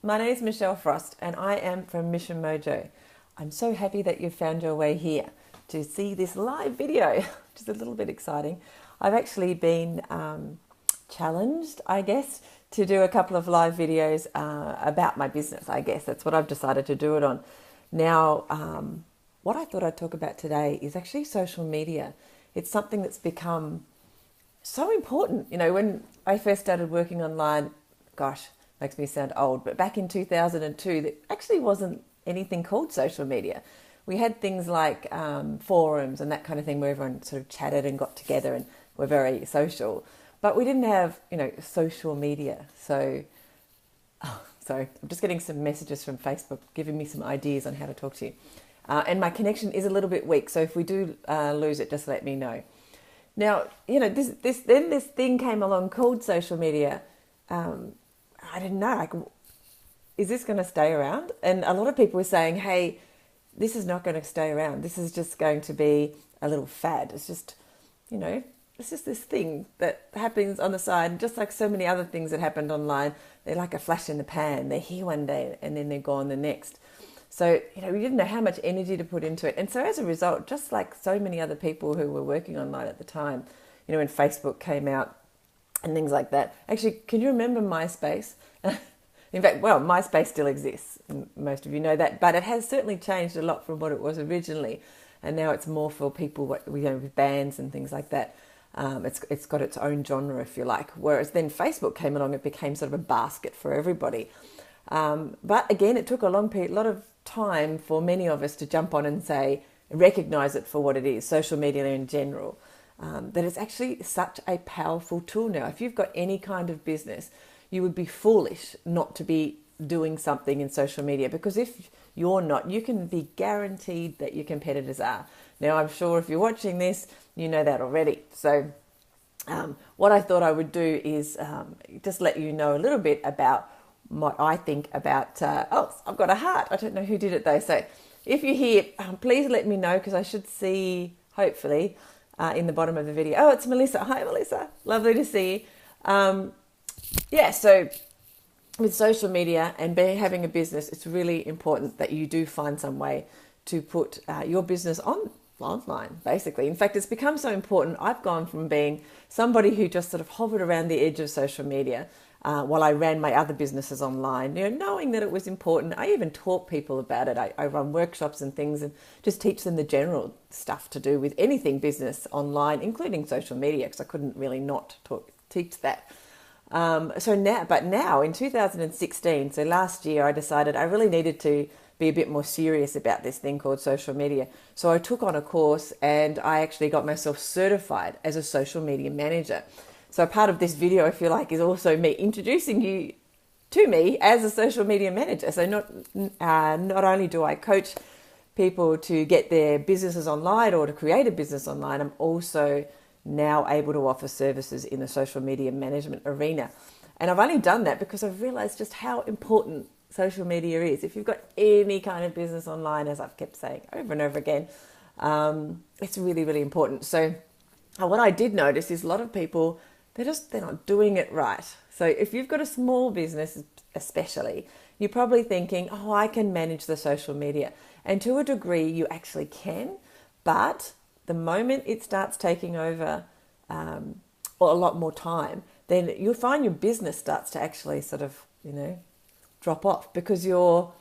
My name is Michelle Frost and I am from Mission Mojo. I'm so happy that you've found your way here to see this live video, which is a little bit exciting. I've actually been challenged, I guess, to do a couple of live videos about my business, I guess. That's what I've decided to do it on. Now, what I thought I'd talk about today is actually social media. It's something that's become so important. You know, when I first started working online, gosh, makes me sound old, but back in 2002, there actually wasn't anything called social media. We had things like forums and that kind of thing where everyone sort of chatted and got together and were very social. But we didn't have, social media. So, sorry, I'm just getting some messages from Facebook giving me some ideas on how to talk to you. And my connection is a little bit weak, so if we do lose it, just let me know. Now, this thing came along called social media. I didn't know, is this going to stay around? And a lot of people were saying, hey, this is not going to stay around. This is just going to be a little fad. It's just, it's just this thing that happens on the side, just like so many other things that happened online. They're like a flash in the pan. They're here one day and then they're gone the next. So, we didn't know how much energy to put into it. And so as a result, just like so many other people who were working online at the time, when Facebook came out and things like that. Actually, can you remember MySpace? In fact, MySpace still exists. Most of you know that. But it has certainly changed a lot from what it was originally. And now it's more for people with bands and things like that. It's got its own genre, if you like. Whereas then Facebook came along, it became sort of a basket for everybody. But again, it took a lot of time for many of us to jump on and recognize it for what it is, social media in general, that it's actually such a powerful tool now. If you've got any kind of business, you would be foolish not to be doing something in social media, because if you're not, you can be guaranteed that your competitors are. Now, I'm sure if you're watching this, you know that already. So what I thought I would do is just let you know a little bit about what I think about, I've got a heart. I don't know who did it though. So if you're here, please let me know, because I should see, hopefully, in the bottom of the video. Oh, it's Melissa. Hi, Melissa. Lovely to see you. So with social media and having a business, it's really important that you do find some way to put your business online, basically. In fact, it's become so important. I've gone from being somebody who just sort of hovered around the edge of social media while I ran my other businesses online, knowing that it was important. I even taught people about it. I run workshops and things and just teach them the general stuff to do with anything business online, including social media, because I couldn't really not teach that. But now in 2016, so last year, I decided I really needed to be a bit more serious about this thing called social media. So I took on a course and I actually got myself certified as a social media manager. So part of this video, if you like, is also me introducing you to me as a social media manager. So not only do I coach people to get their businesses online or to create a business online, I'm also now able to offer services in the social media management arena. And I've only done that because I've realized just how important social media is. If you've got any kind of business online, as I've kept saying over and over again, it's really, really important. So what I did notice is a lot of people, they're not doing it right. So if you've got a small business, especially, you're probably thinking, I can manage the social media. And to a degree, you actually can. But the moment it starts taking over or a lot more time, then you'll find your business starts to actually sort of, drop off, because you're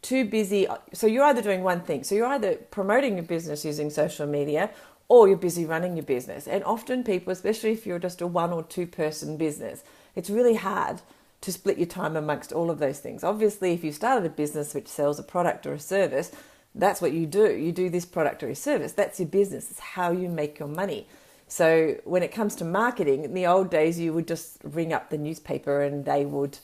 too busy. So you're either doing one thing. So you're either promoting your business using social media, or you're busy running your business. And often people, especially if you're just a 1 or 2 person business, it's really hard to split your time amongst all of those things. Obviously, if you started a business which sells a product or a service, that's what you do. You do this product or a service. That's your business. It's how you make your money. So when it comes to marketing, in the old days, you would just ring up the newspaper and they would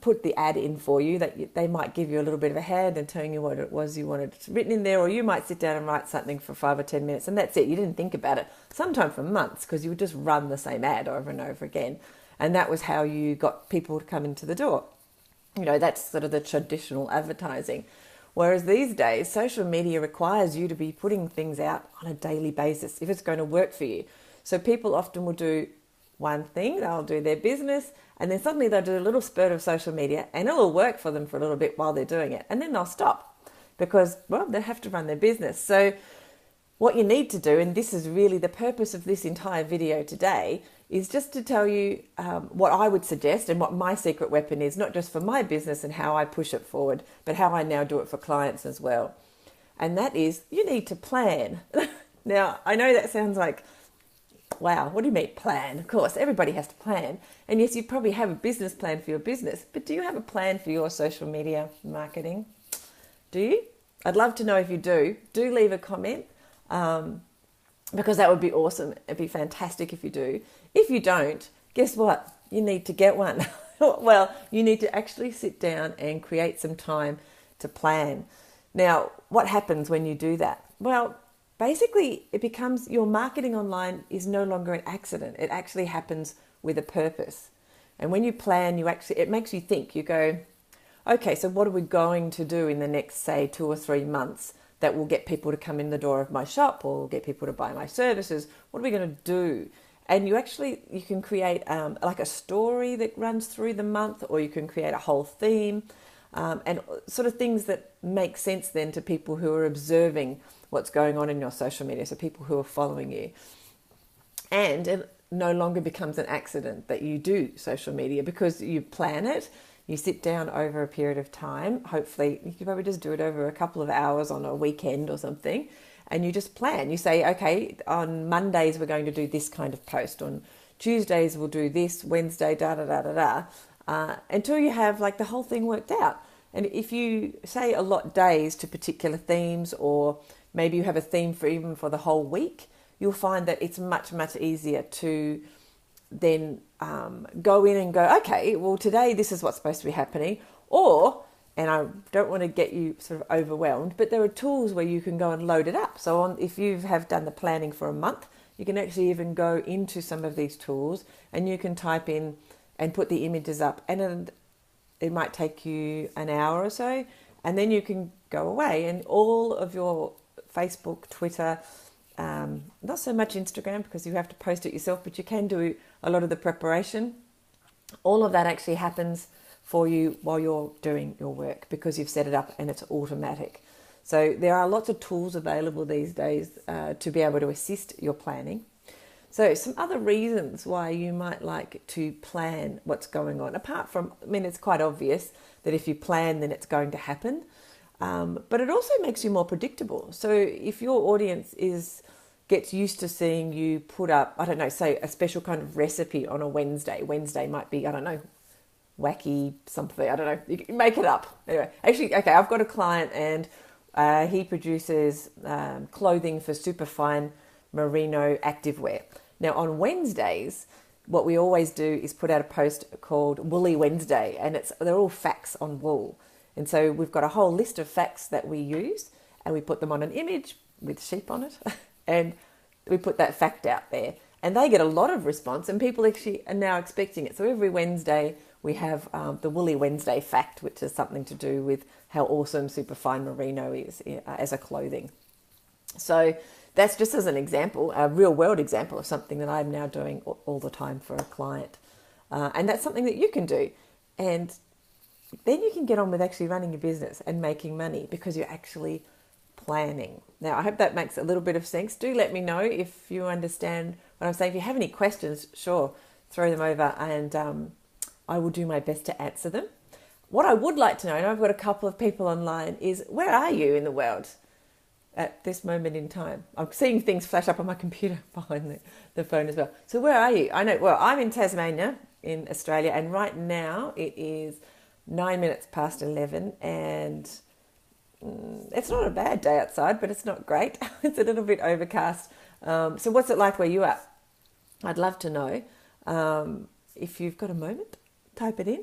put the ad in for you. That they might give you a little bit of a hand and telling you what it was you wanted written in there, or you might sit down and write something for 5 or 10 minutes, and that's it. You didn't think about it, sometimes for months, because you would just run the same ad over and over again. And that was how you got people to come into the door. That's sort of the traditional advertising. Whereas these days, social media requires you to be putting things out on a daily basis if it's going to work for you. So people often will do one thing, they'll do their business, and then suddenly they'll do a little spurt of social media, and it'll work for them for a little bit while they're doing it, and then they'll stop because, well, they have to run their business. So what you need to do, and this is really the purpose of this entire video today, is just to tell you what I would suggest and what my secret weapon is, not just for my business and how I push it forward, but how I now do it for clients as well. And that is, you need to plan. Now, I know that sounds like, wow, what do you mean plan? Of course, everybody has to plan. And yes, you probably have a business plan for your business, but do you have a plan for your social media marketing? Do you? I'd love to know if you do. Do leave a comment. Because that would be awesome. It'd be fantastic if you do. If you don't, guess what? You need to get one. Well, you need to actually sit down and create some time to plan. Now, what happens when you do that? Well, basically, it becomes your marketing online is no longer an accident. It actually happens with a purpose. And when you plan, it makes you think. You go, okay, so what are we going to do in the next, say, 2 or 3 months that will get people to come in the door of my shop or get people to buy my services? What are we going to do? And you can create like a story that runs through the month, or you can create a whole theme, and sort of things that make sense then to people who are observing what's going on in your social media, so people who are following you. And it no longer becomes an accident that you do social media because you plan it. You sit down over a period of time. Hopefully, you could probably just do it over a couple of hours on a weekend or something. And you just plan. You say, okay, on Mondays, we're going to do this kind of post. On Tuesdays, we'll do this. Wednesday, until you have like the whole thing worked out. And if you say allot days to particular themes, or maybe you have a theme for even for the whole week, you'll find that it's much, much easier to then go in and go, okay, well, today this is what's supposed to be happening. Or, and I don't want to get you sort of overwhelmed, but there are tools where you can go and load it up. So if you have done the planning for a month, you can actually even go into some of these tools and you can type in and put the images up, and it might take you an hour or so, and then you can go away and all of your Facebook, Twitter, not so much Instagram because you have to post it yourself, but you can do a lot of the preparation. All of that actually happens for you while you're doing your work because you've set it up and it's automatic. So there are lots of tools available these days to be able to assist your planning. So some other reasons why you might like to plan what's going on, apart from, it's quite obvious that if you plan, then it's going to happen. But it also makes you more predictable. So if your audience gets used to seeing you put up, I don't know, say a special kind of recipe on a Wednesday. Wednesday might be, I don't know, wacky something. I don't know. You can make it up. Anyway, actually, okay, I've got a client and he produces clothing for superfine merino activewear. Now, on Wednesdays, what we always do is put out a post called Woolly Wednesday, and they're all facts on wool. And so we've got a whole list of facts that we use, and we put them on an image with sheep on it, and we put that fact out there. And they get a lot of response, and people actually are now expecting it. So every Wednesday we have the Woolly Wednesday fact, which is something to do with how awesome superfine merino is as a clothing. So that's just as an example, a real world example of something that I'm now doing all the time for a client. And that's something that you can do. And then you can get on with actually running your business and making money because you're actually planning. Now, I hope that makes a little bit of sense. Do let me know if you understand what I'm saying. If you have any questions, sure, throw them over and I will do my best to answer them. What I would like to know, and I've got a couple of people online, is where are you in the world at this moment in time? I'm seeing things flash up on my computer behind the phone as well. So where are you? I know, well, I'm in Tasmania in Australia, and right now it is 9 minutes past 11, and it's not a bad day outside, but it's not great. It's a little bit overcast. So what's it like where you are? I'd love to know. If you've got a moment, type it in.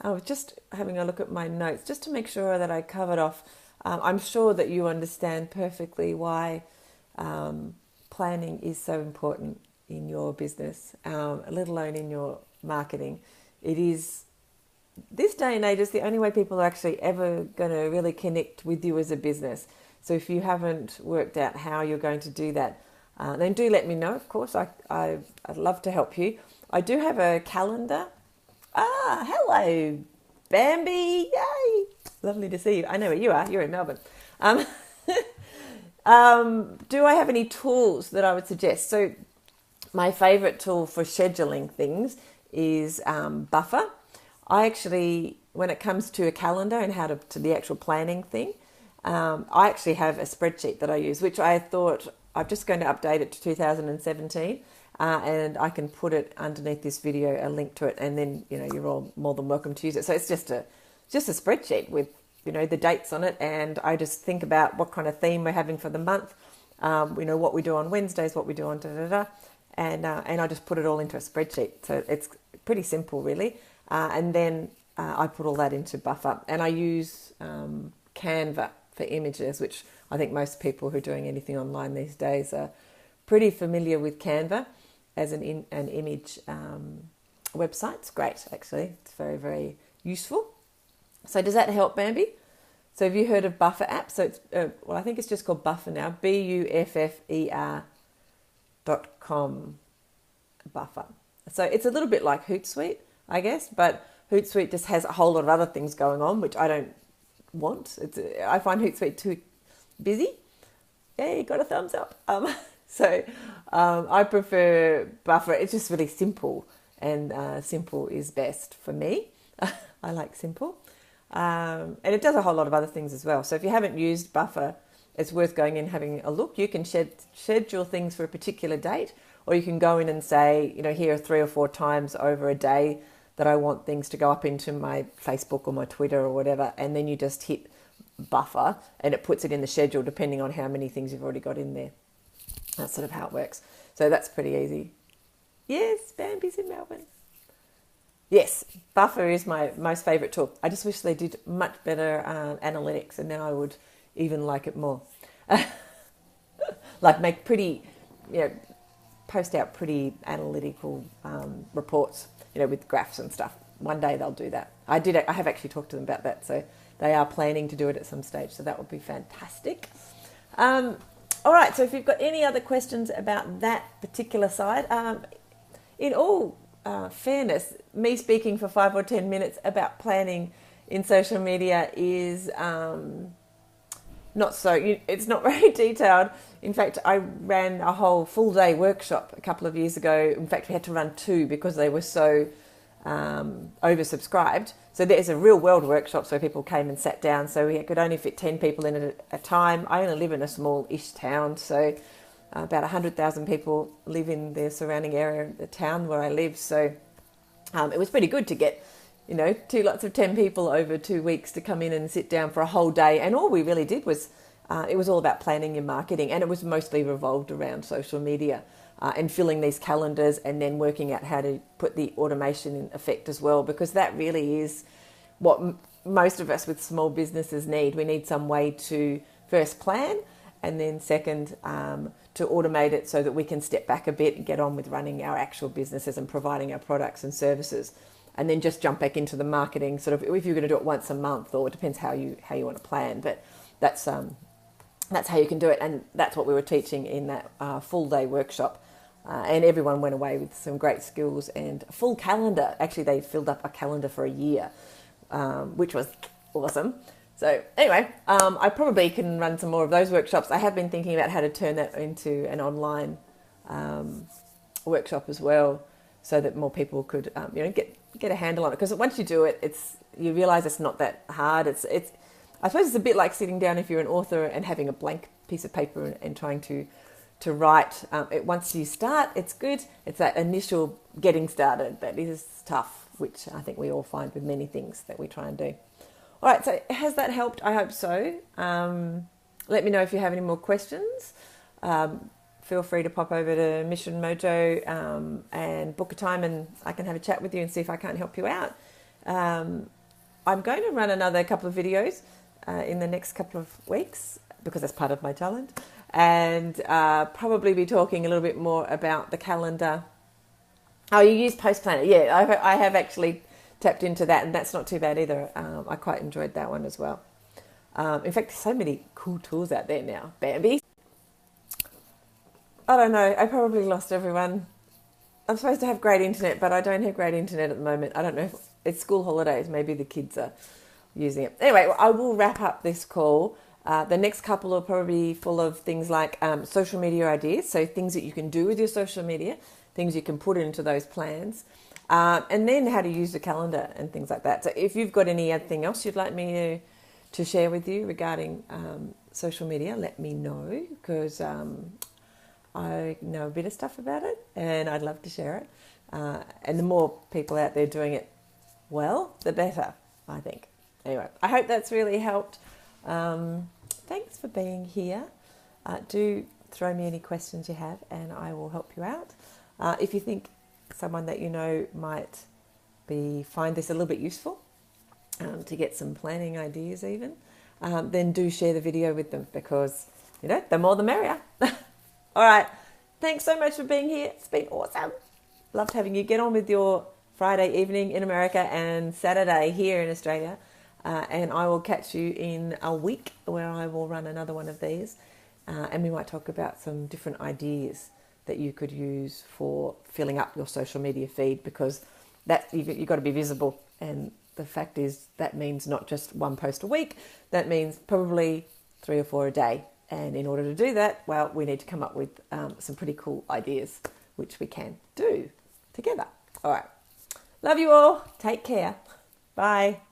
I was just having a look at my notes just to make sure that I covered off. I'm sure that you understand perfectly why planning is so important in your business, let alone in your marketing. It is, this day and age, is the only way people are actually ever going to really connect with you as a business. So if you haven't worked out how you're going to do that, then do let me know. Of course, I'd love to help you. I do have a calendar. Ah, hello, Bambi. Yay. Lovely to see you. I know where you are. You're in Melbourne. Um, do I have any tools that I would suggest? So my favourite tool for scheduling things is Buffer. I actually, when it comes to a calendar and how to the actual planning thing, I actually have a spreadsheet that I use, which I thought I'm just going to update it to 2017, and I can put it underneath this video, a link to it, and then you're all more than welcome to use it. So it's just a spreadsheet with the dates on it, and I just think about what kind of theme we're having for the month, what we do on Wednesdays, what we do on and I just put it all into a spreadsheet. So it's pretty simple, really. And then I put all that into Buffer, and I use Canva for images, which I think most people who are doing anything online these days are pretty familiar with Canva as an image website. It's great, actually. It's very, very useful. So does that help, Bambi? So have you heard of Buffer app? So it's I think it's just called Buffer now. BUFFER.com. Buffer. So it's a little bit like Hootsuite, I guess, but Hootsuite just has a whole lot of other things going on, which I don't want. I find Hootsuite too busy. Yay, got a thumbs up. I prefer Buffer. It's just really simple, and simple is best for me. I like simple. And it does a whole lot of other things as well. So if you haven't used Buffer, it's worth going in and having a look. You can schedule things for a particular date, or you can go in and say, here are 3 or 4 times over a day that I want things to go up into my Facebook or my Twitter or whatever, and then you just hit Buffer and it puts it in the schedule depending on how many things you've already got in there. That's sort of how it works. So that's pretty easy. Yes, Bambi's in Melbourne. Yes, Buffer is my most favourite tool. I just wish they did much better analytics, and then I would even like it more. Like make pretty, post out pretty analytical reports, with graphs and stuff. One day they'll do that. I have actually talked to them about that, so they are planning to do it at some stage, so that would be fantastic. All right, so if you've got any other questions about that particular side, in all fairness, me speaking for 5 or 10 minutes about planning in social media is it's not very detailed. In fact, I ran a whole full day workshop a couple of years ago. In fact, we had to run 2 because they were so oversubscribed. So there's a real world workshop, so people came and sat down. So we could only fit 10 people in at a time. I only live in a small-ish town, so about 100,000 people live in the surrounding area of the town where I live. So it was pretty good to get 2 lots of 10 people over 2 weeks to come in and sit down for a whole day. And all we really did was, it was all about planning your marketing, and it was mostly revolved around social media and filling these calendars and then working out how to put the automation in effect as well, because that really is what most of us with small businesses need. We need some way to first plan, and then second, to automate it so that we can step back a bit and get on with running our actual businesses and providing our products and services. And then just jump back into the marketing, sort of, if you're going to do it once a month, or it depends how you want to plan. But that's how you can do it, and that's what we were teaching in that full day workshop. And everyone went away with some great skills and a full calendar. Actually, they filled up a calendar for a year, which was awesome. So anyway, I probably can run some more of those workshops. I have been thinking about how to turn that into an online workshop as well, so that more people could get a handle on it. Because once you do it, you realise it's not that hard. It's I suppose it's a bit like sitting down if you're an author and having a blank piece of paper and trying to write. Once you start, it's good. It's that initial getting started that is tough, which I think we all find with many things that we try and do. All right, so has that helped? I hope so. Let me know if you have any more questions. Feel free to pop over to Mission Mojo and book a time, and I can have a chat with you and see if I can't help you out. I'm going to run another couple of videos in the next couple of weeks, because that's part of my challenge, and probably be talking a little bit more about the calendar. Oh, you use Post Planner. Yeah, I have actually tapped into that, and that's not too bad either. I quite enjoyed that one as well. In fact, there's so many cool tools out there now. Bambi. I don't know. I probably lost everyone. I'm supposed to have great internet, but I don't have great internet at the moment. I don't know if it's school holidays. Maybe the kids are using it. Anyway, I will wrap up this call. The next couple are probably full of things like social media ideas, so things that you can do with your social media, things you can put into those plans, and then how to use the calendar and things like that. So if you've got anything else you'd like me to share with you regarding social media, let me know, because I know a bit of stuff about it and I'd love to share it. And the more people out there doing it well, the better, I think. Anyway, I hope that's really helped. Thanks for being here. Do throw me any questions you have and I will help you out. If you think someone that you know might find this a little bit useful, to get some planning ideas even, then do share the video with them, because, the more the merrier. All right. Thanks so much for being here. It's been awesome. Loved having you. Get on with your Friday evening in America and Saturday here in Australia. And I will catch you in a week where I will run another one of these. And we might talk about some different ideas that you could use for filling up your social media feed, because that you've got to be visible. And the fact is that means not just one post a week. That means probably 3 or 4 a day. And in order to do that, well, we need to come up with some pretty cool ideas, which we can do together. All right. Love you all. Take care. Bye.